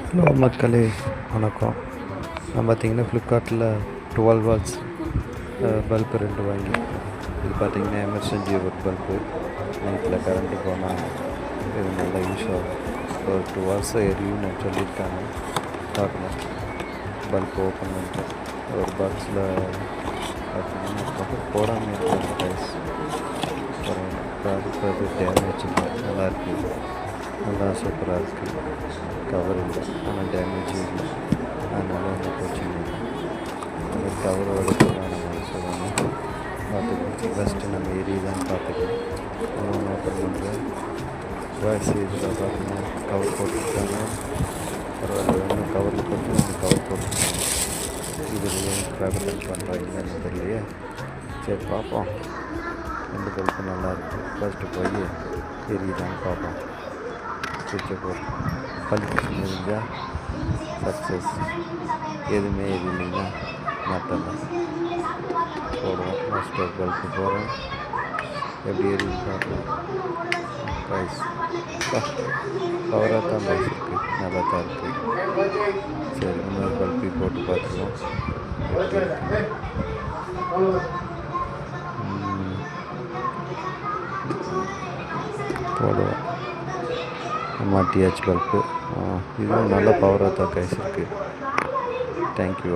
Hello மக்களே, வணக்கம். நான் பார்த்தீங்கன்னா ஃப்ளிப்கார்ட்டில் 12 வாட்ஸ் பல்பு 2 வாங்கியிருக்கேன். இது பார்த்திங்கன்னா எமர்ஜென்சி ஒரு பல்பு. நைட்டில் கரண்ட்டு போனால் இது நல்லா யூஸ் ஆகும். ஒரு 2 ஹவர்ஸை எரியும்னு சொல்லியிருக்காங்க. பார்க்கணும். பல்ப் ஓப்பன் பண்ணிட்டேன். ஒரு பாக்ஸில் பார்த்திங்கன்னா கவர் போடாமல் இருக்கிற ப்ரைஸ் ப்ராடக்ட் அது டேமேஜ் இல்லை, நல்லாயிருக்கு. நல்லா சூப்பராக இருக்குது. கவர் இல்லை, ஆனால் டேமேஜ் இல்லை. அதனால் வந்து பிரச்சனை இல்லை. அந்த கவரோட நம்ம சொல்லணும் பார்த்துக்கணும். ஃபஸ்ட்டு நம்ம எரியுதான்னு பார்த்துக்கணும். ஒன்று ஓப்பன் பண்ணுறேன். வாய்ஸ் இதில் பார்த்தீங்கன்னா கவர் போட்டுருக்காங்க. பரவாயில்ல, ஒன்று கவரில் போட்டு ஒன்று கவர் போட்டுருக்காங்க. இதில் ஃபேப்ரிக் பண்ணுறாங்கன்னு தெரியலையே. சரி பார்ப்போம். ரெண்டு பல்பு நல்லாயிருக்கு. ஃபஸ்ட்டு போய் எரியுதான்னு பார்ப்போம். சுவிட்சை போட்டு பல்பு இருந்தால் சக்ஸஸ். எதுவுமே எரியலைன்னா மாட்டலாம் போடுவோம். ஃபஸ்ட்டு ஒரு பல்பு போகிறேன். எப்படி எரியுது பார்க்கலாம். ப்ரைஸ் பவராக தான் ப்ரைஸ் இருக்குது, நல்லா தான் இருக்குது. சரி, இன்னொரு பல்பு போட்டு பார்த்துக்கலாம். போடுவோம். மாட்டியாச்சு பல்பு. இதுவும் நல்ல பவராக தான் கைஸ் இருக்குது. தேங்க்யூ.